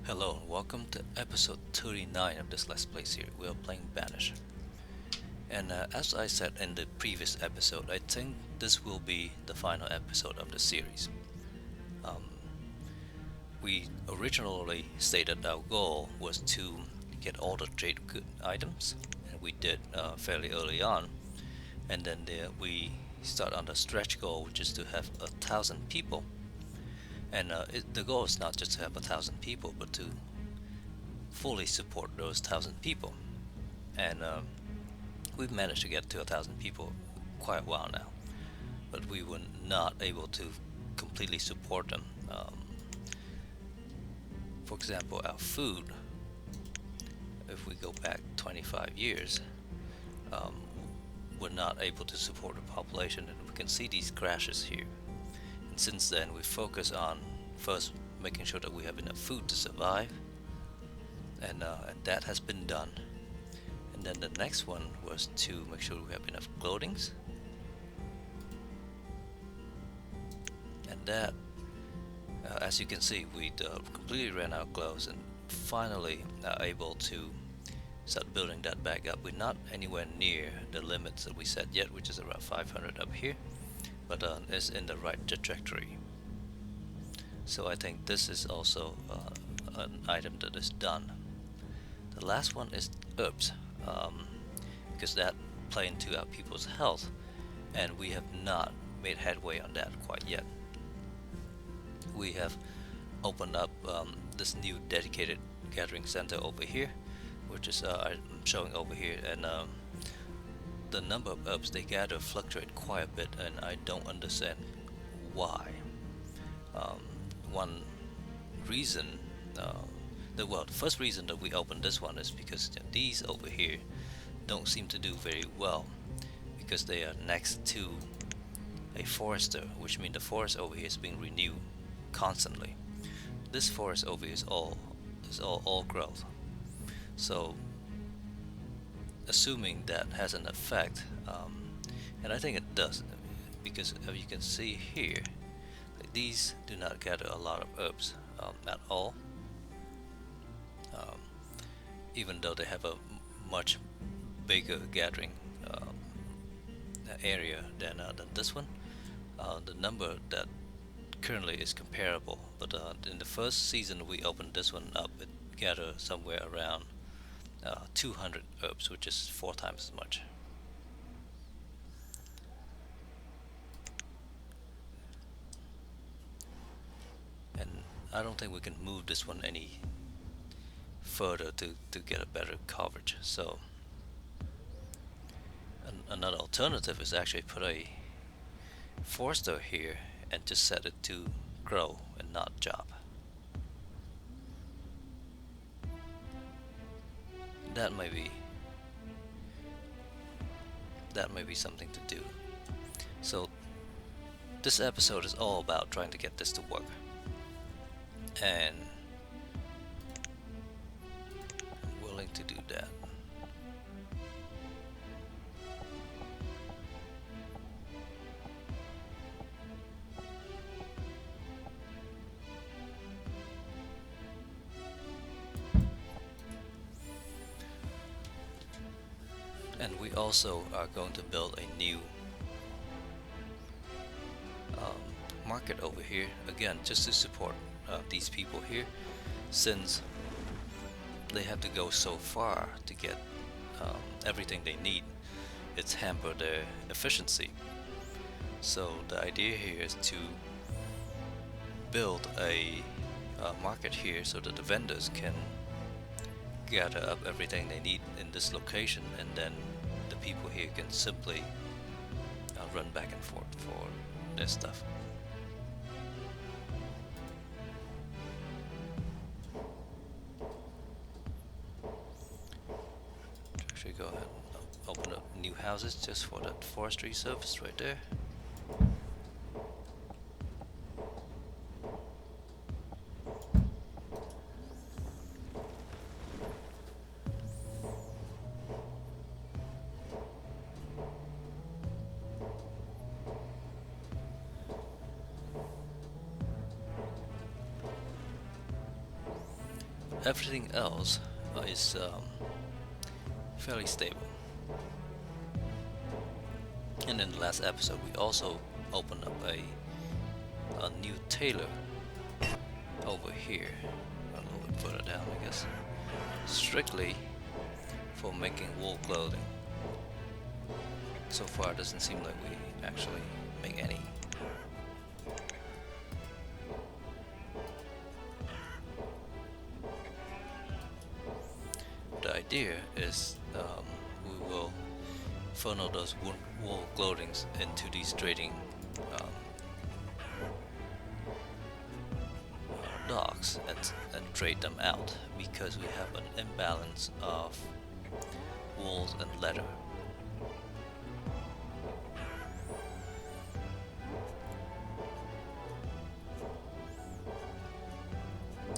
Hello and welcome to episode 39 of this Let's Play series. We are playing Banished. And as I said in the previous episode, I think this will be the final episode of the series. Um, we originally stated our goal was to get all the trade good items, and we did fairly early on. And then we start on the stretch goal, which is to have 1,000 people. And the goal is not just to have 1,000 people, but to fully support those 1,000 people. And we've managed to get to 1,000 people quite a while now, but we were not able to completely support them. For example, our food, if we go back 25 years, um, we're not able to support the population, and we can see these crashes here. And since then, we focus on first making sure that we have enough food to survive, and that has been done. And then the next one was to make sure we have enough clothing, and that, as you can see, we completely ran out of clothes and finally are able to start building that back up. We're not anywhere near the limits that we set yet, which is around 500 up here, but it's in the right trajectory. So I think this is also an item that is done. The last one is herbs, because that play into our people's health, and we have not made headway on that quite yet. We have opened up this new dedicated gathering center over here, which is I'm showing over here, and the number of herbs they gather fluctuate quite a bit, and I don't understand why. Um, One reason, the first reason that we opened this one is because these over here don't seem to do very well because they are next to a forester, which means the forest over here is being renewed constantly. This forest over here is all growth. So assuming that has an effect, and I think it does, because as you can see here, these do not gather a lot of herbs at all, um, even though they have a much bigger gathering area than this one. The number that currently is comparable, but in the first season we opened this one up, it gathered somewhere around 200 herbs, which is 4 times as much. And I don't think we can move this one any further to get a better coverage. So another alternative is actually put a forester here and just set it to grow and not job. That may be that may be something to do. So this episode is all about trying to get this to work, and I'm willing to do that. And we also are going to build a new market over here, again just to support these people here, since they have to go so far to get everything they need. It's hampered their efficiency. So the idea here is to build a market here so that the vendors can gather up everything they need in this location, and then the people here can simply run back and forth for their stuff. Actually, go ahead and open up new houses just for that forestry service right there. everything else is fairly stable. And in the last episode, we also opened up a new tailor over here, a little bit further down, I guess, strictly for making wool clothing. So far, it doesn't seem like we actually make any. The idea is we will funnel those wool clothings into these trading docks and trade them out, because we have an imbalance of wools and leather.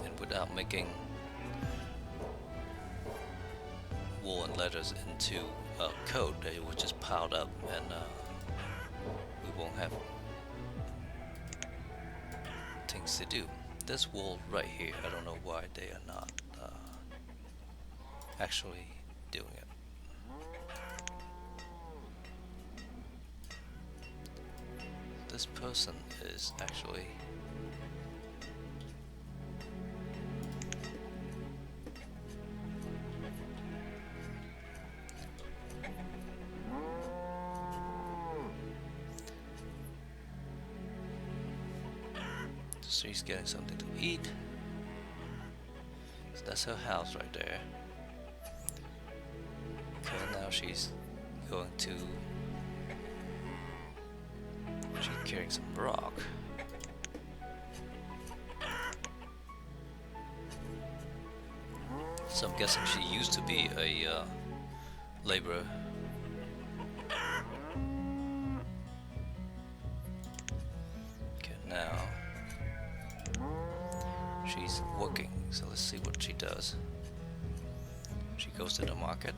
And without making wool and leathers into a coat, they will just piled up, and we won't have things to do. This wool right here, I don't know why they are not actually doing it. This person is actually she's getting something to eat. So that's her house right there. Okay, now she's going to... she's carrying some rock. So I'm guessing she used to be a laborer. Okay, now she's working, so let's see what she does. She goes to the market.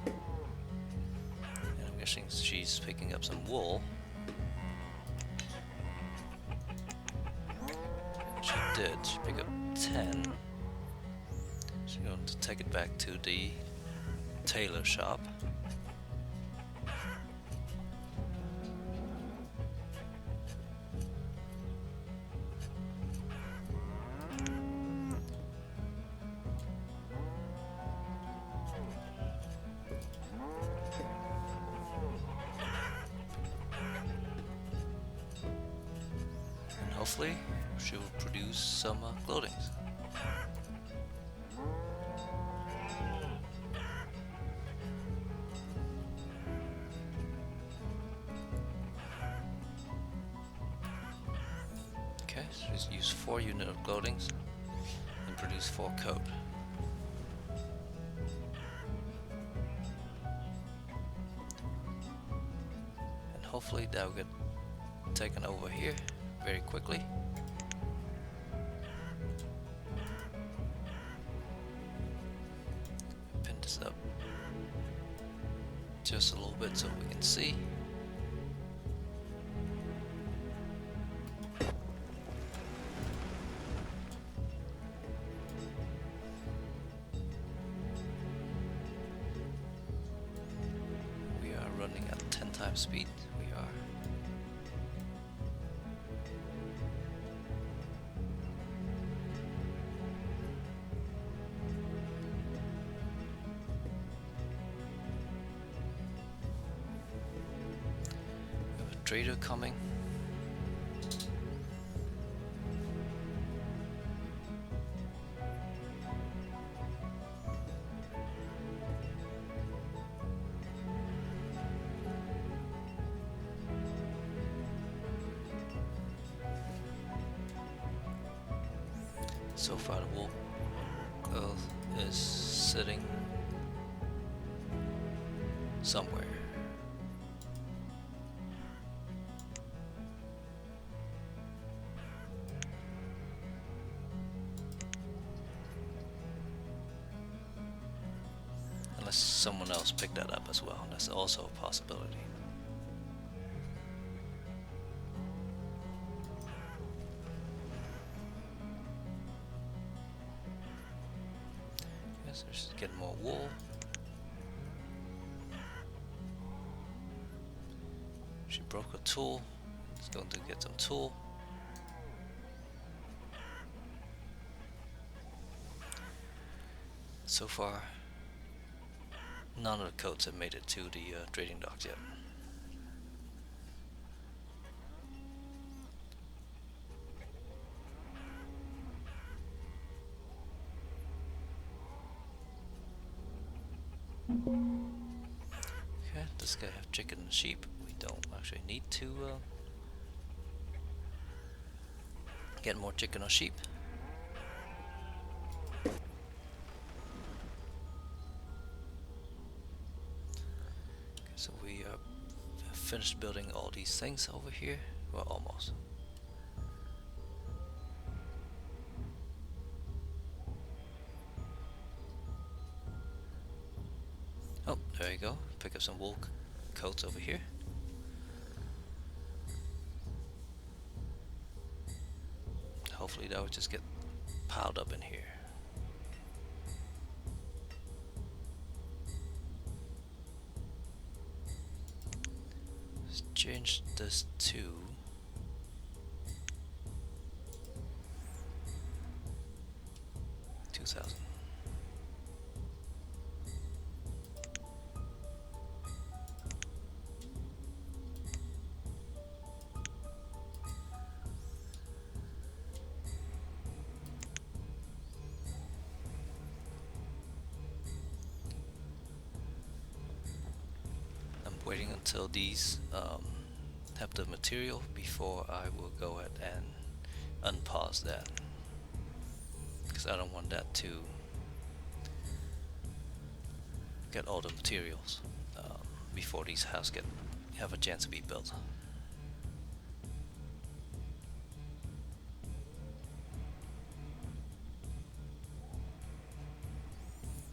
And I'm guessing she's picking up some wool. She did. She picked up 10. She's going to take it back to the tailor shop. Hopefully, she will produce some clothing. Okay, so she's used 4 units of clothing and produce 4 coat. And hopefully that will get taken over here very quickly. Pin this up just a little bit so we can see. We are running at 10 times speed. We are. Trader coming. So far the wool girl is sitting somewhere. Unless someone else picked that up as well, that's also a possibility. So just get more wool. She broke a tool. It's going to get some tool. So far, none of the coats have made it to the trading docks yet. Okay, this guy have chicken and sheep. We don't actually need to get more chicken or sheep. Okay, so we are finished building all these things over here. Well, almost. Oh, there you go. Pick up some wool coats over here. Hopefully that will just get piled up in here. Let's change this to 2000. Waiting until these have the material before I will go ahead and unpause that, because I don't want that to get all the materials before these houses have a chance to be built.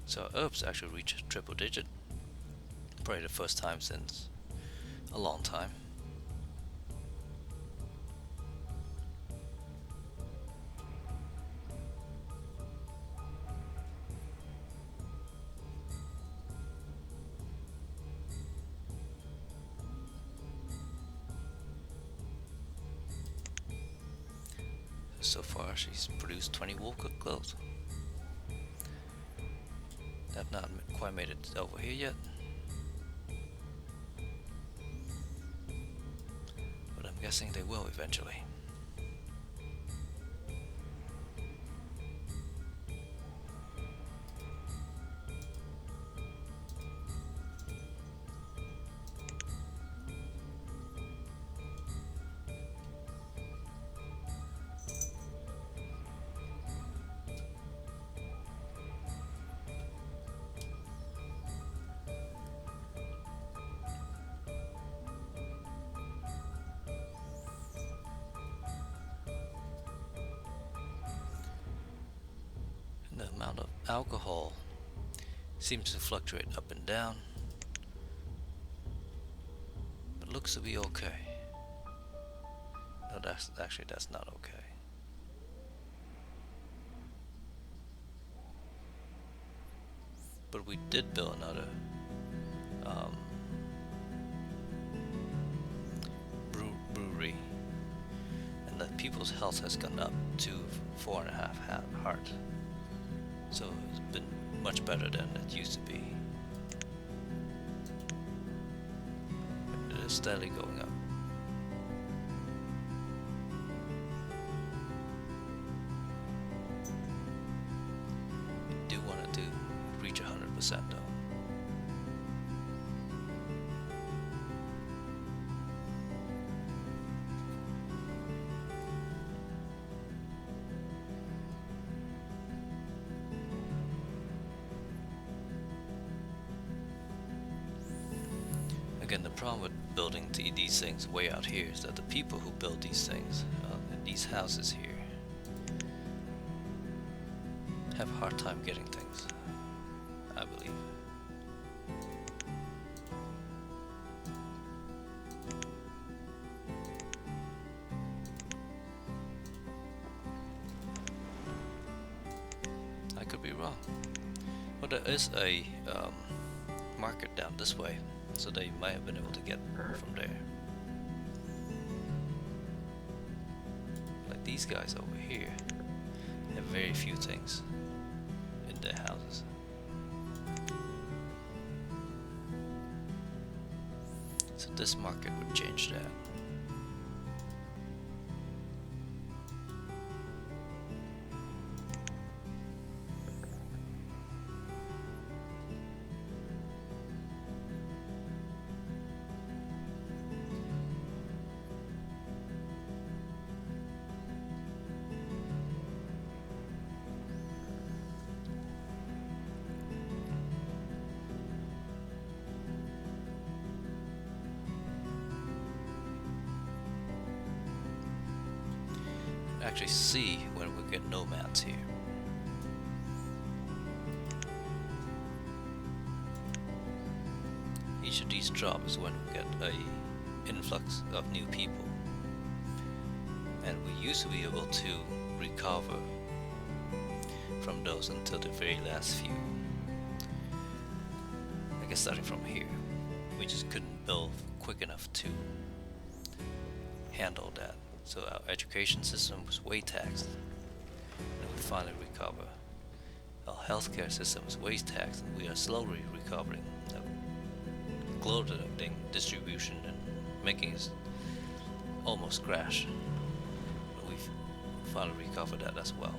So herbs actually reached triple digit. Probably the first time since a long time. So far she's produced 20 wool clothes. Have not quite made it over here yet. But I'm guessing they will eventually. The amount of alcohol seems to fluctuate up and down, but looks to be okay. No, that's not okay. But we did build another brewery, and the people's health has gone up to 4.5 heart. So it's been much better than it used to be. It is steadily going up. I do want it to reach 100% though. Again, the problem with building these things way out here is that the people who build these things, these houses here, have a hard time getting things, I believe. I could be wrong. What But there is a market down this way, so they might have been able to get from there. Like these guys over here have very few things in their houses. So this market would change that. Actually see when we get nomads here. Each of these drops when we get a influx of new people, and we used to be able to recover from those until the very last few. I guess starting from here, we just couldn't build quick enough to handle that. So our education system was way taxed, and we finally recover. Our healthcare system is way taxed, and we are slowly recovering. Clothing distribution and making us almost crash, but we've finally recovered that as well.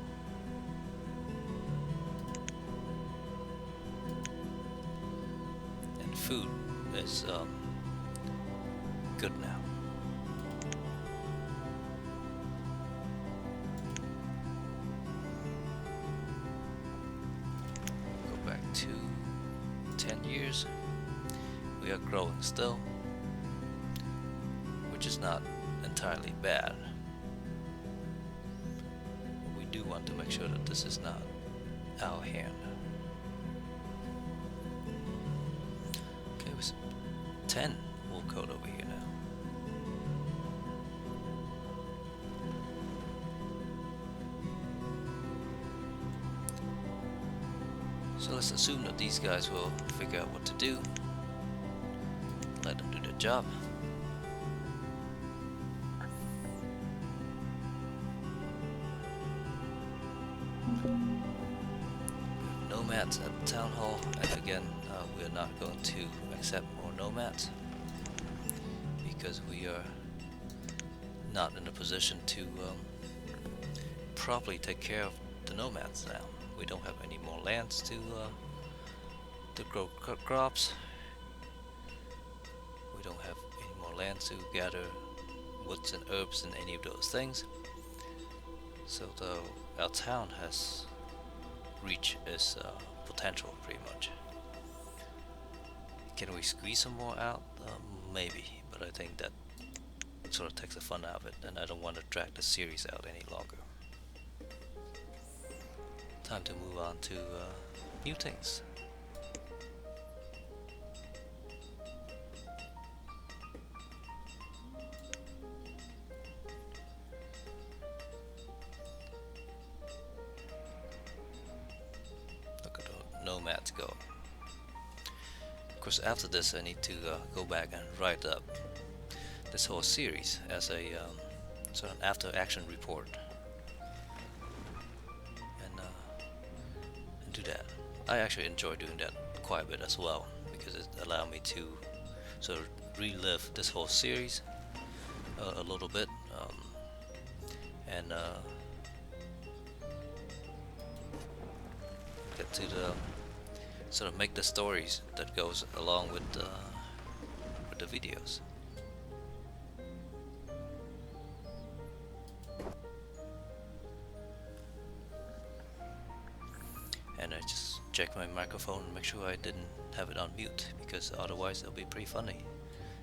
And food is good now. To 10 years, we are growing still, which is not entirely bad. We do want to make sure that this is not our hand. Okay, with 10 wool coat over here now. So let's assume that these guys will figure out what to do. Let them do their job. Nomads at the town hall, and again, we are not going to accept more nomads because we are not in a position to properly take care of the nomads now. We don't have any more lands to grow crops. We don't have any more land to gather woods and herbs and any of those things. So our town has reached its potential pretty much. Can we squeeze some more out? Maybe, but I think that sort of takes the fun out of it, and I don't want to drag the series out any longer. Time to move on to new things. Look at the nomads go. Of course, after this I need to go back and write up this whole series as a sort of an after action report. Do that. I actually enjoy doing that quite a bit as well, because it allowed me to sort of relive this whole series a little bit, and get to the sort of make the stories that goes along with the videos. And I just checked my microphone and make sure I didn't have it on mute, because otherwise it'll be pretty funny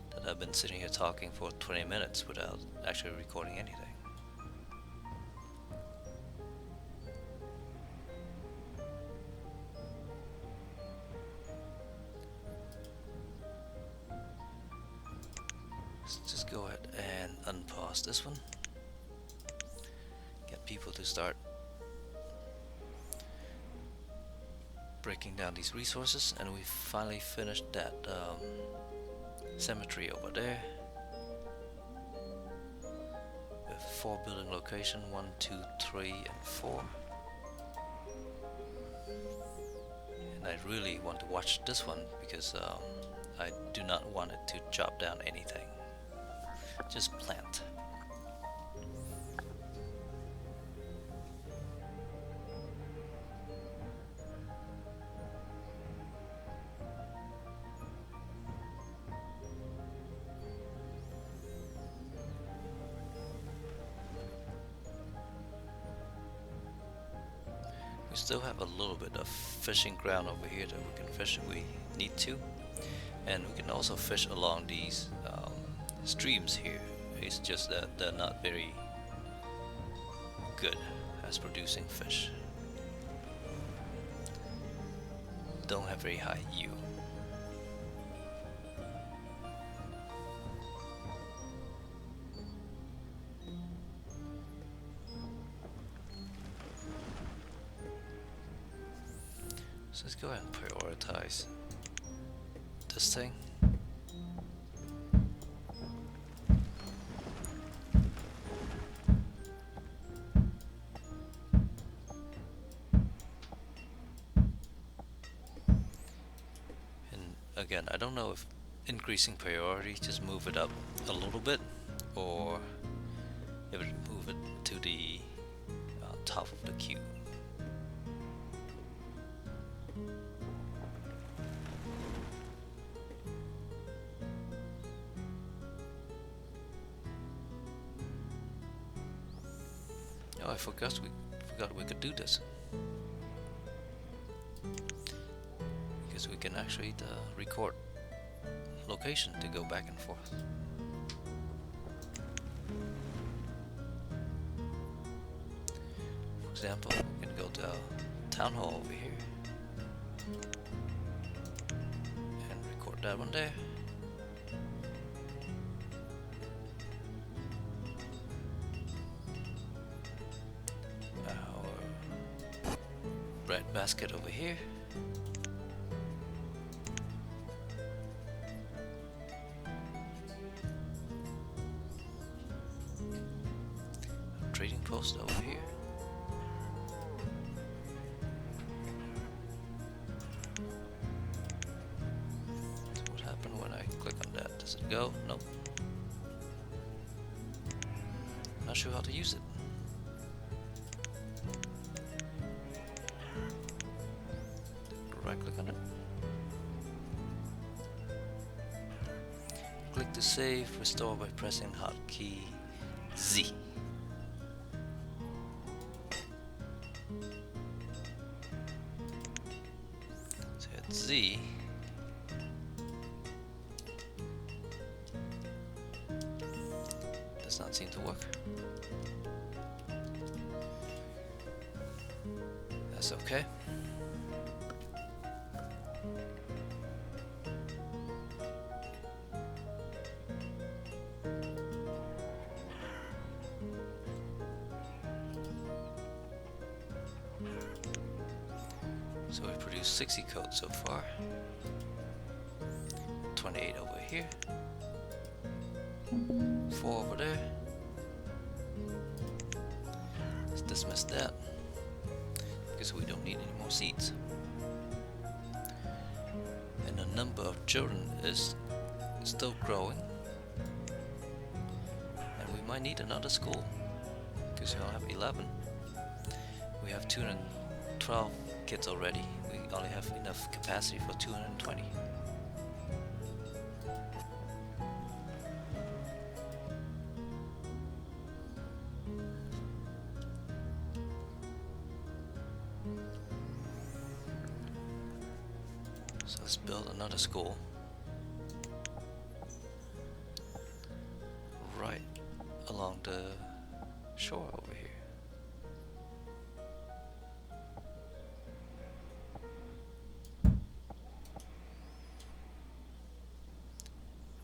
that I've been sitting here talking for 20 minutes without actually recording anything. Let's just go ahead and unpause this one. Get people to start breaking down these resources, and we finally finished that cemetery over there with 4 building location, 1, 2, 3, and 4. And I really want to watch this one because I do not want it to chop down anything, just plant. We still have a little bit of fishing ground over here that we can fish if we need to, and we can also fish along these streams here. It's just that they're not very good as producing fish. Don't have very high yield. So let's go ahead and prioritize this thing. And again, I don't know if increasing priority, just move it up a little bit, or if it move it to the top of the queue. Oh, I forgot we could do this. Because we can actually record location to go back and forth. For example, we can go to town hall over here and record that one there. Bread basket over here. Trading post over here. So what happened when I click on that? Does it go? Nope. Not sure how to use it. Right click on it. Click to save, restore by pressing hotkey Z. So hit Z. Does not seem to work. That's okay. So we produced 60 codes so far. 28 over here. 4 over there. Let's dismiss that because we don't need any more seeds. And the number of children is still growing. And we might need another school because we only have 11. We have 212 kids already. We only have enough capacity for 220. So let's build another school right along the shore over here.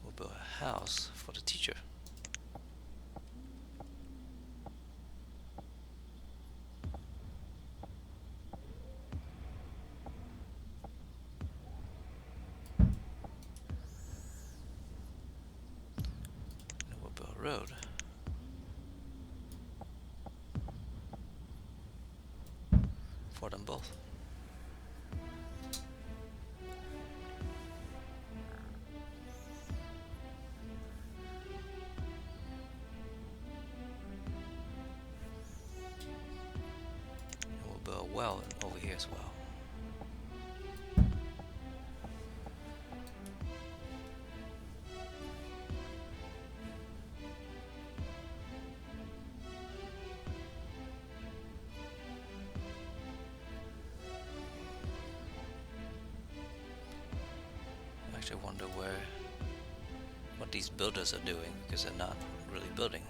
We'll build a house for the teacher. road. For them both. And we'll build a well over here as well. I actually wonder what these builders are doing, because they're not really building.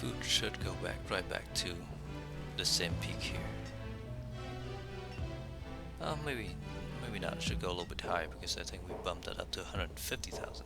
Food should go right back to the same peak here. Maybe not. It should go a little bit higher, because I think we bumped that up to 150,000.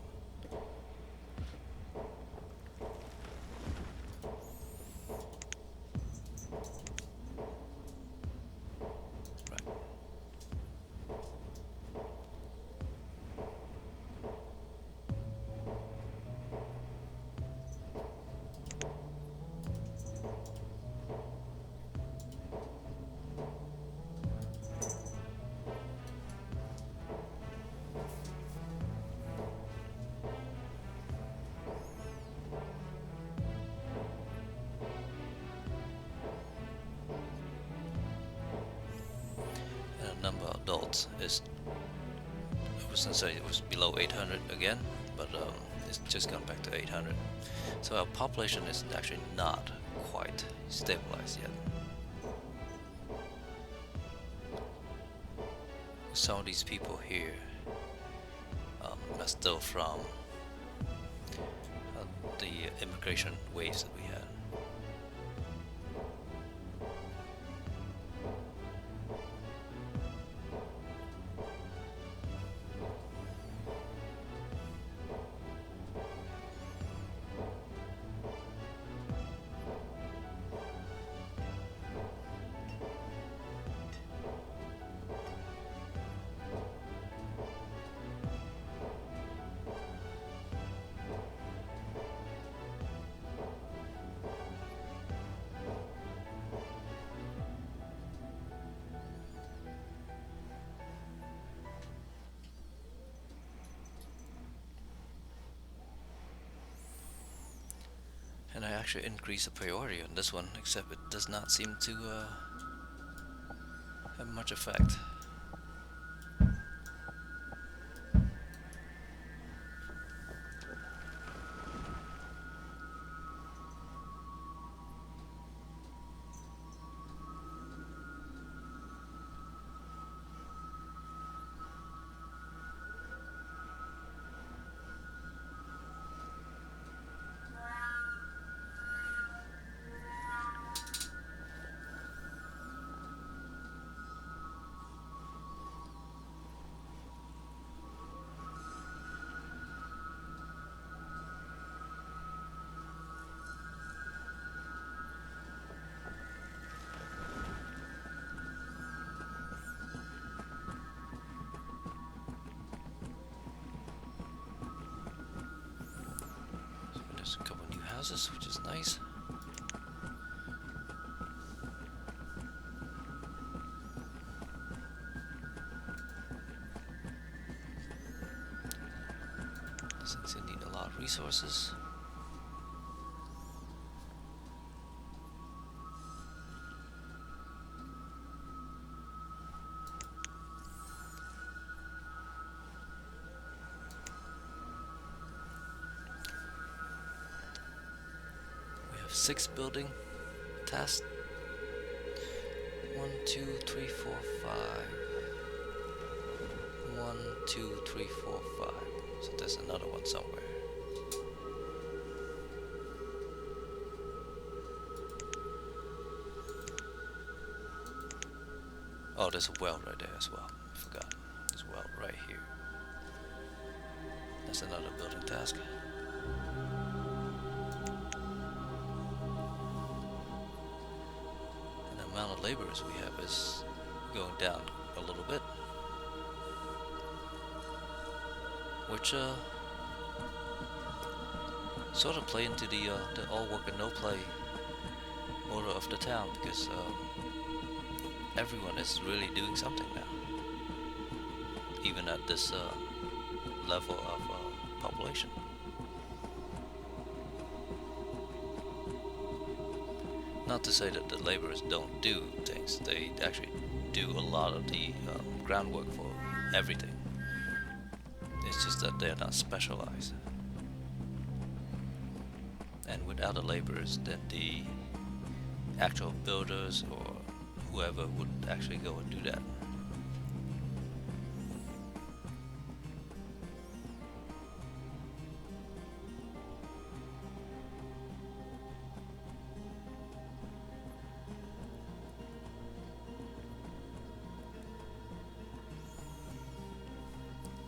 Number of adults is, I was gonna say it was below 800 again, but it's just gone back to 800. So our population is actually not quite stabilized yet. Some of these people here are still from the immigration waves that we had. And I actually increase the priority on this one, except it does not seem to have much effect. There's a couple new houses, which is nice. Since you need a lot of resources. We have 6 building tasks. 1, 2, 3, 4, 5. 1, 2, 3, 4, 5. So there's another one somewhere. Oh, there's a well right there as well. I forgot. There's a well right here. That's another building task. And the amount of laborers we have is going down a little bit, which sort of play into the all work and no play order of the town, because everyone is really doing something now, even at this level of population. Not to say that the laborers don't do things, they actually do a lot of the groundwork for everything. It's just that they're not specialized. And without the laborers, then the actual builders or whoever would actually go and do that.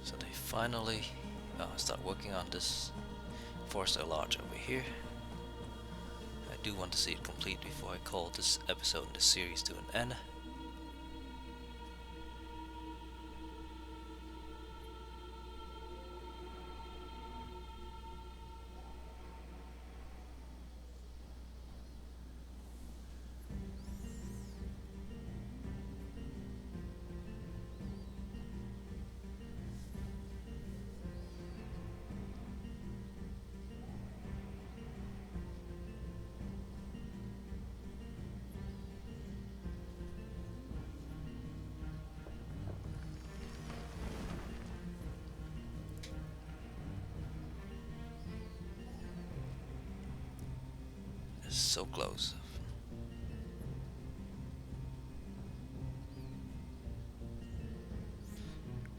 So they finally start working on this Forester Lodge over here. I do want to see it complete before I call this episode in this series to an end. It's so close.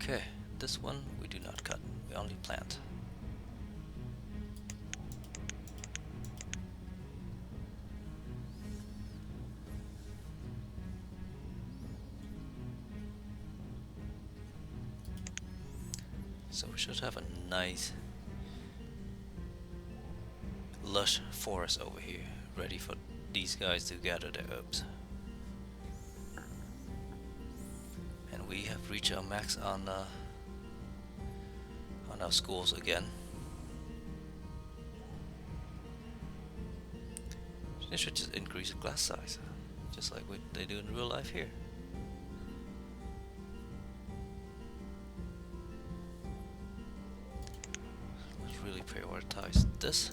Okay, this one we do not cut, we only plant. So we should have a nice lush forest over here, ready for these guys to gather their herbs. And we have reached our max on our schools again. They should just increase the class size, just like they do in real life here. Let's really prioritize this.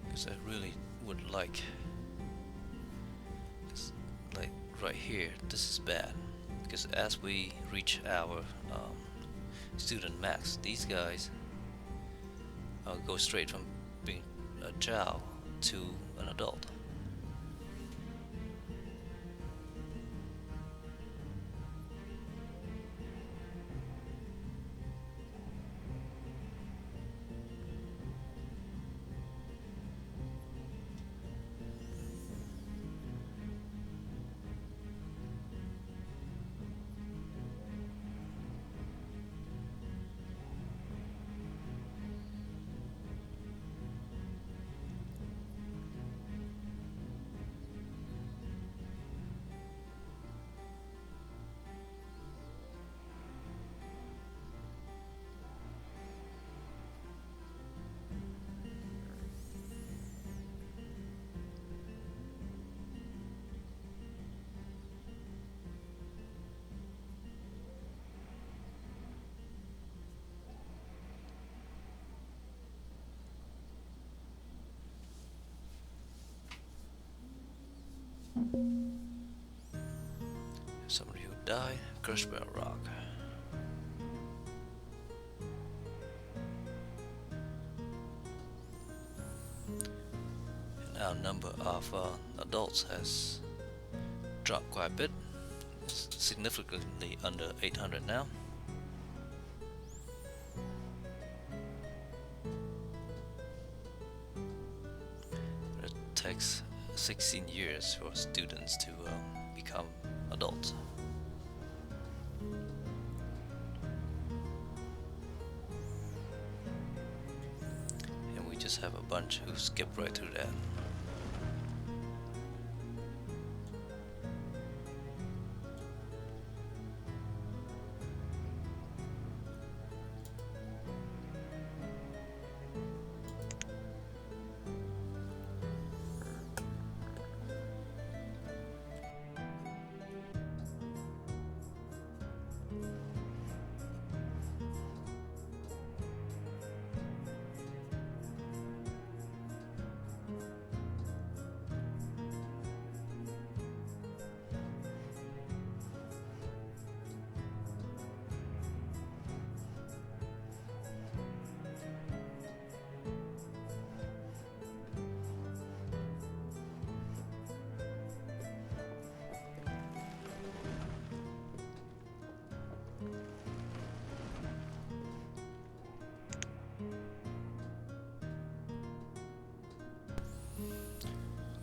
Because I really would like right here, this is bad, because as we reach our student max, these guys go straight from being a child to an adult. Somebody who died, crushed by a rock. And our number of adults has dropped quite a bit. It's significantly under 800 now. It takes 16 years for students to become adults. And we just have a bunch who skip right through that.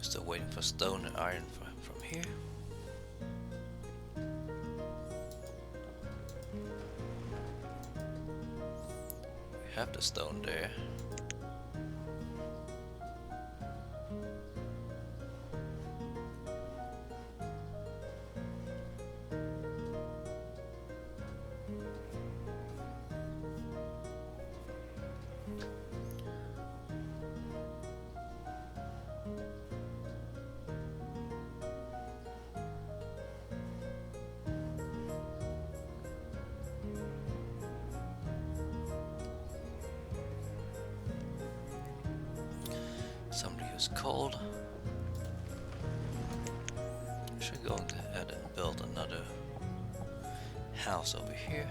Still waiting for stone and iron from here. We have the stone there. Somebody who's cold. Actually going to ahead and build another house over here.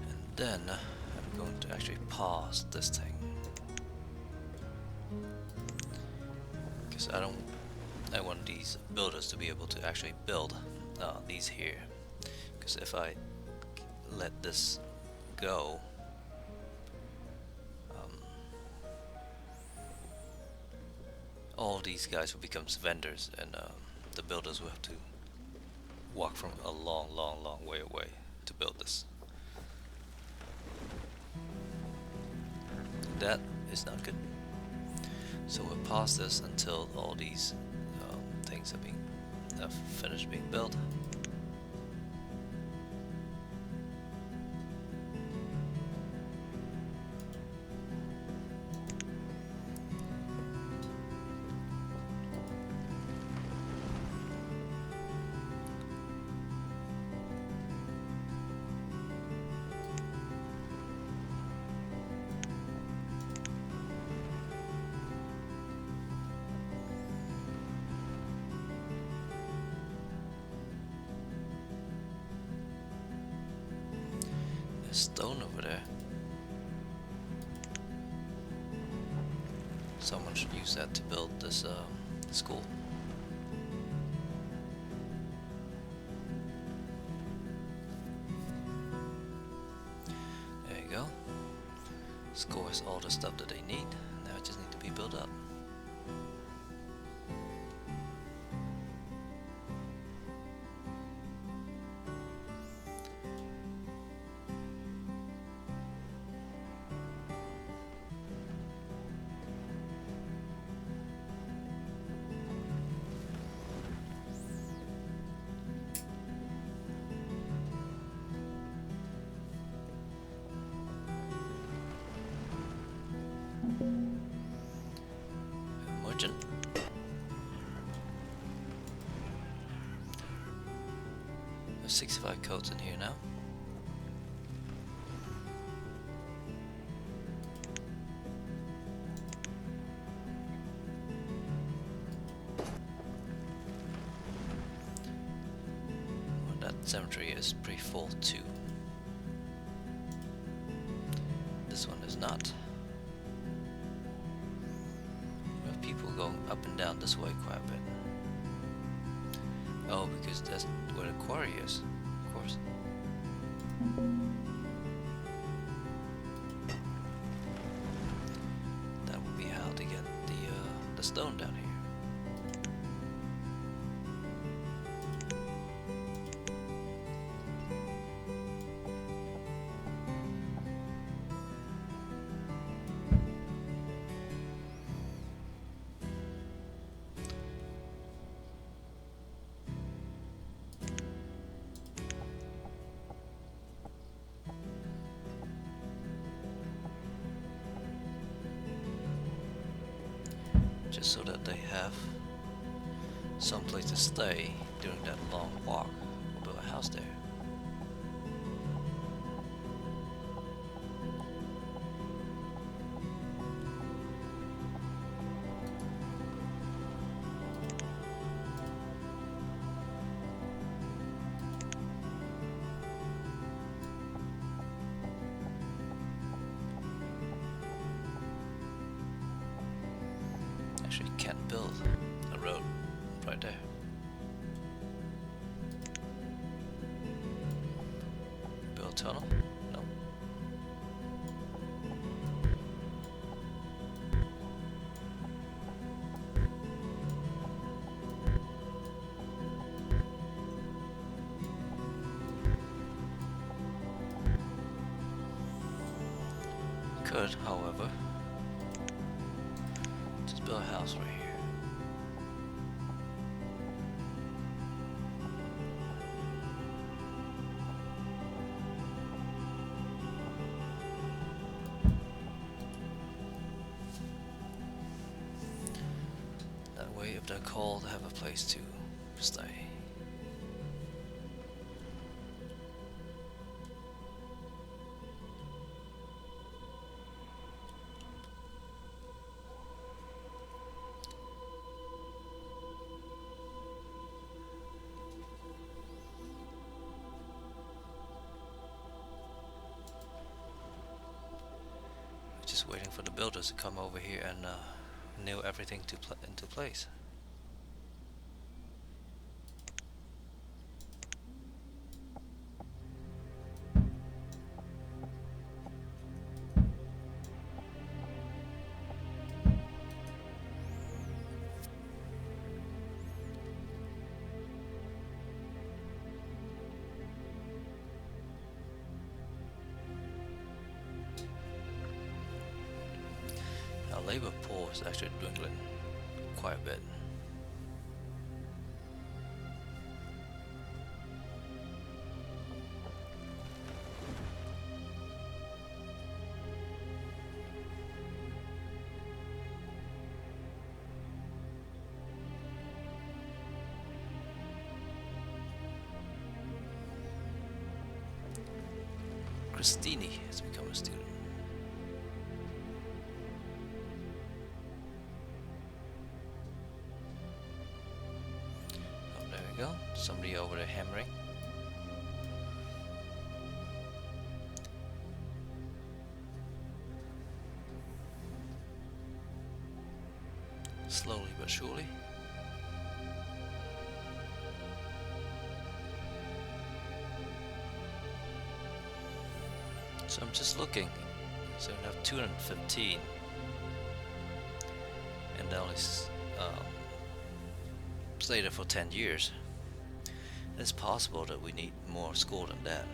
And then I'm going to actually pause this thing. I want these builders to be able to actually build these here, because if I let this go, all these guys will become vendors, and the builders will have to walk from a long way away to build this. That is not good. So we'll pause this until all these things are being finished being built. Stone over there. Someone should use that to build this school. There you go. School has all the stuff that they need. Now it just needs to be built up. Merchant. There's 65 codes in here now. cemetery is pretty full too. This one is not. Well, people go up and down this way quite a bit. Oh, because that's where the quarry is, of course. That would be how to get the stone down here. Just so that they have some place to stay during that long walk. We'll build a house there. Actually can't build a road right there. Build a tunnel? No. Could, however, just build a house right here. That way, if they're called, have a place to stay. Just waiting for the builders to come over here and nail everything into place. Our labor pool is actually dwindling quite a bit. Christini has become a student. Oh, there we go. Somebody over there hammering. Slowly but surely. So I'm just looking. So we have 215, and they only stay there for 10 years. It's possible that we need more school than that.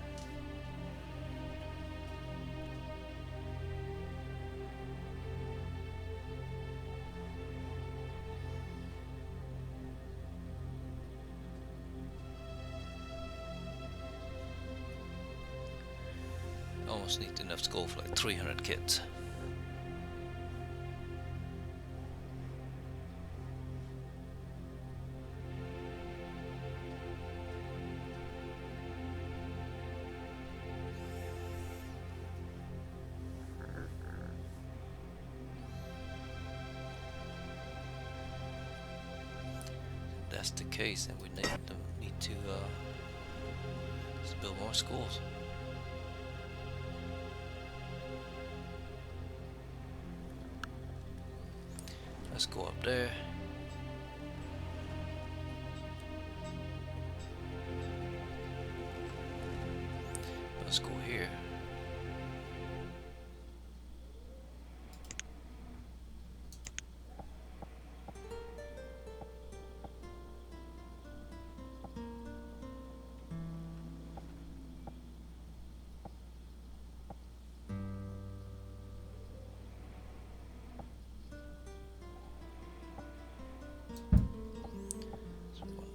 Almost need enough school for like 300 kids. If that's the case, then we need to Let's build more schools. Let's go up there. Let's go here.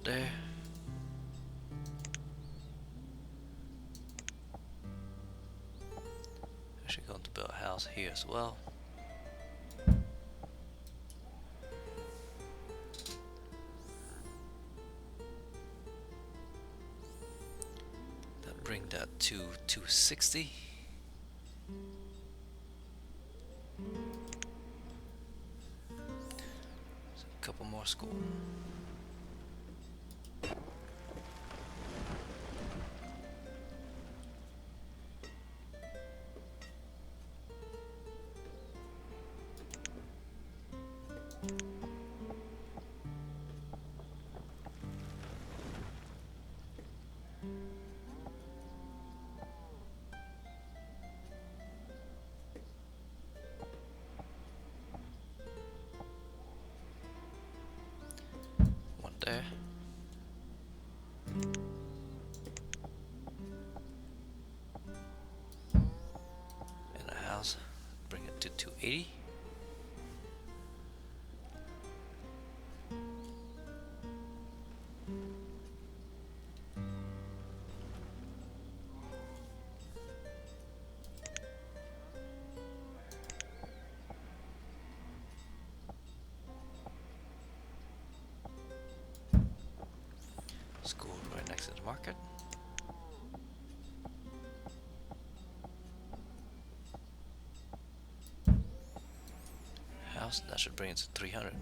There. Actually going to build a house here as well. That bring that to 260. So a couple more schools. One there. And a house. Bring it to 280. School right next to the market. House, that should bring it to 300.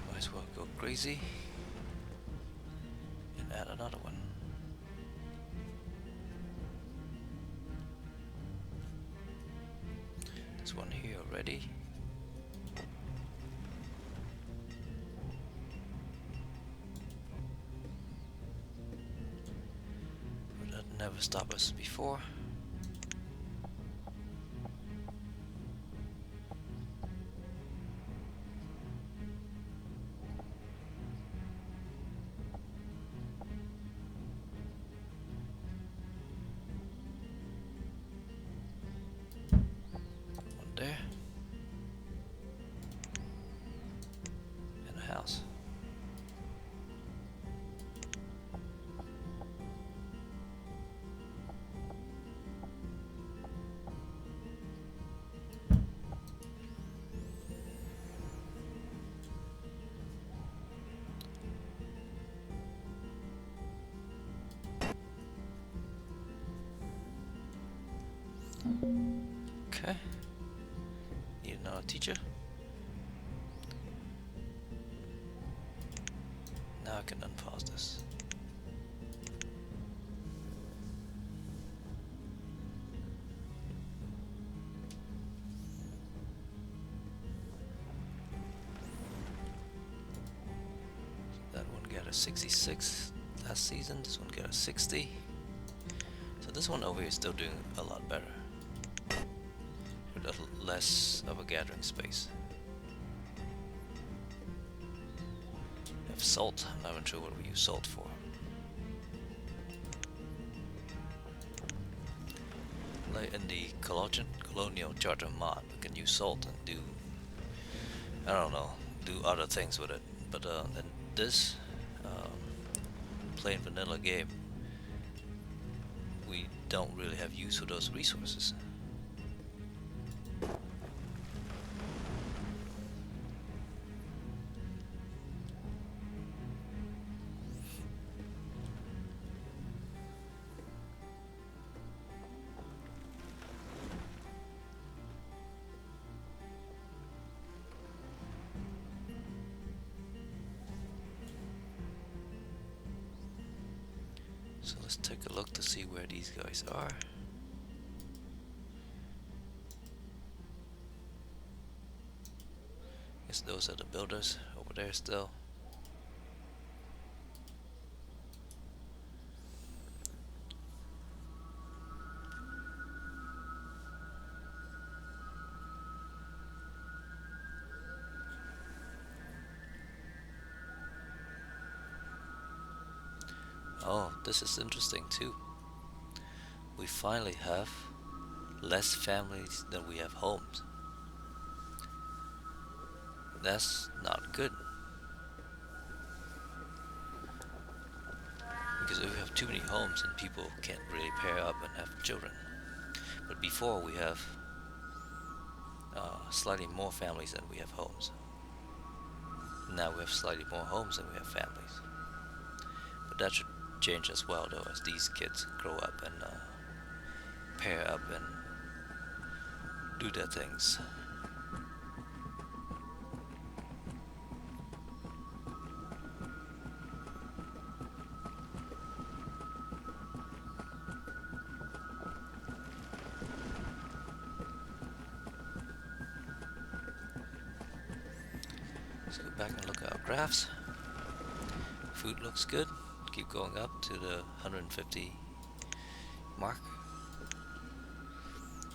Might as well go crazy and add another one. This one here already. But that never stopped us before. One there. And a house. Okay. Need another teacher. Now I can unpause this. That one got a 66 last season. This one got a 60. So this one over here is still doing a lot better. With a little less of a gathering space. We have salt. I'm not even sure what we use salt for. Like in the colonial charter mod, we can use salt and do, I don't know, do other things with it. But in this plain vanilla game, we don't really have use for those resources. So let's take a look to see where these guys are. Guess those are the builders over there still. Oh, this is interesting too. We finally have less families than we have homes. That's not good. Because if we have too many homes, then people can't really pair up and have children. But before we have slightly more families than we have homes. Now we have slightly more homes than we have families. But that should change as well, though, as these kids grow up and pair up and do their things. Let's go back and look at our graphs. Food looks good. Keep going up to the 150 mark.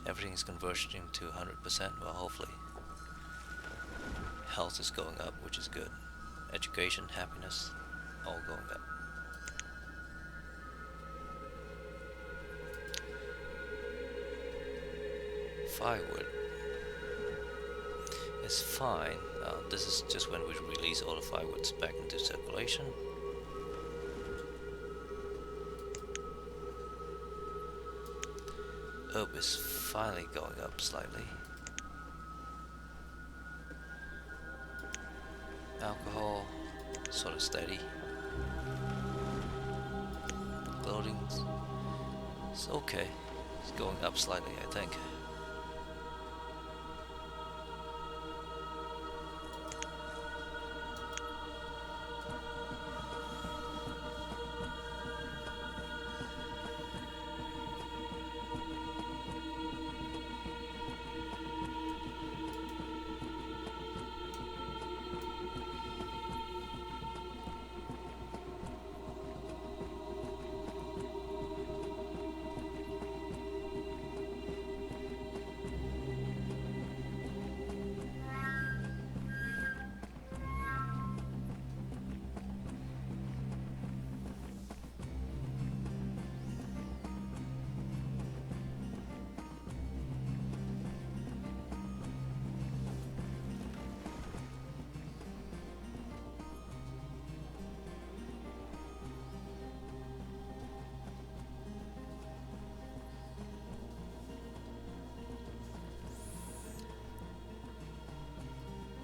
Everything is converging to 100%. Well, hopefully. Health is going up, which is good. Education, happiness, all going up. Firewood is fine. This is just when we release all the firewoods back into circulation. Herb is finally going up slightly. Alcohol, sort of steady. Clothing, it's okay. It's going up slightly, I think.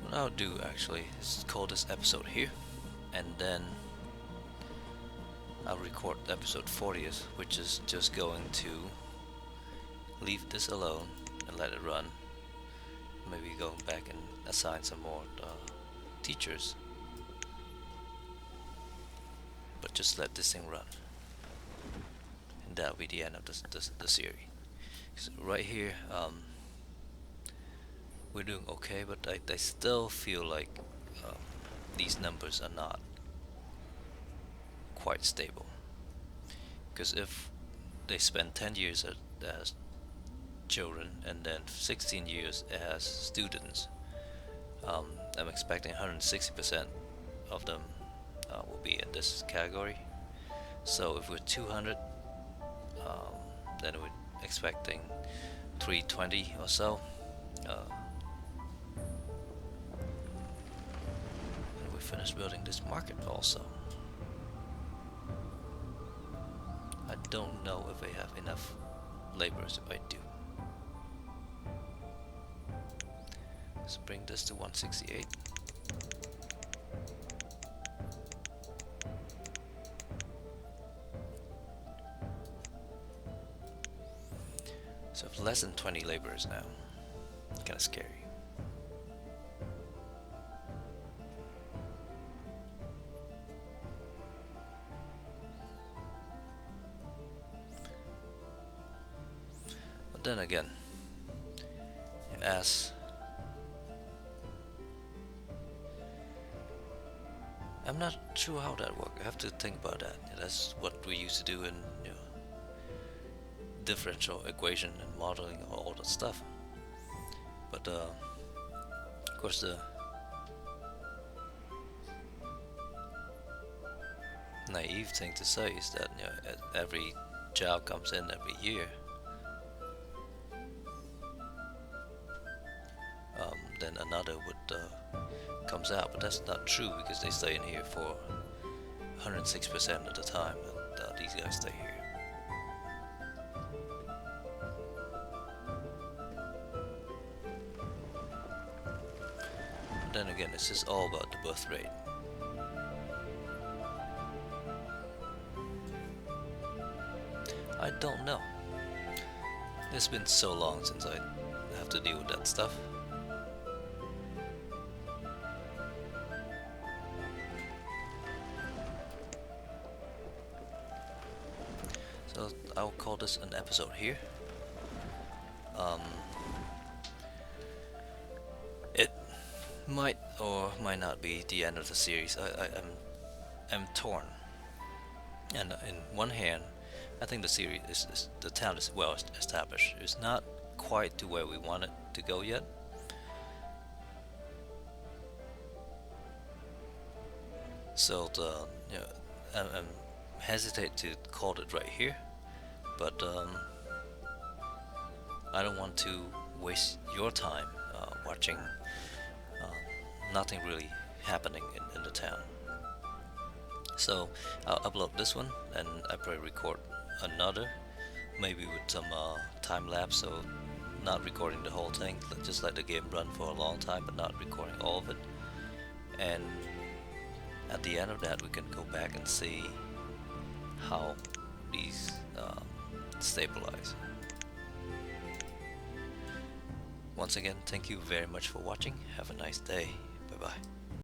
What I'll do actually is call this episode here, and then I'll record episode 40th, which is just going to leave this alone and let it run. Maybe go back and assign some more teachers, but just let this thing run, and that'll be the end of the series. So right here, we're doing okay, but I still feel like these numbers are not quite stable. Because if they spend 10 years as children and then 16 years as students, I'm expecting 160% of them will be in this category. So if we're 200, then we're expecting 320 or so. And we finished building this market also. I don't know if I have enough laborers if I do. Let's bring this to 168. So I have less than 20 laborers now. Kinda scary. then again, as I'm not sure how that works. I have to think about that. That's what we used to do in differential equation and modeling all that stuff. But of course, the naive thing to say is that every child comes in every year. Then another would comes out, but that's not true because they stay in here for 106% of the time, and these guys stay here. But then again, it's just all about the birth rate. I don't know. It's been so long since I have to deal with that stuff. So I'll call this an episode here. It might or might not be the end of the series. I'm torn. And in one hand, I think the series the town is well established. It's not quite to where we want it to go yet. So I'm hesitate to call it right here, but I don't want to waste your time watching nothing really happening in the town. So I'll upload this one, and I probably record another, maybe with some time lapse, so not recording the whole thing, just let the game run for a long time but not recording all of it. And at the end of that, we can go back and see how these stabilize. Once again, thank you very much for watching. Have a nice day. Bye bye.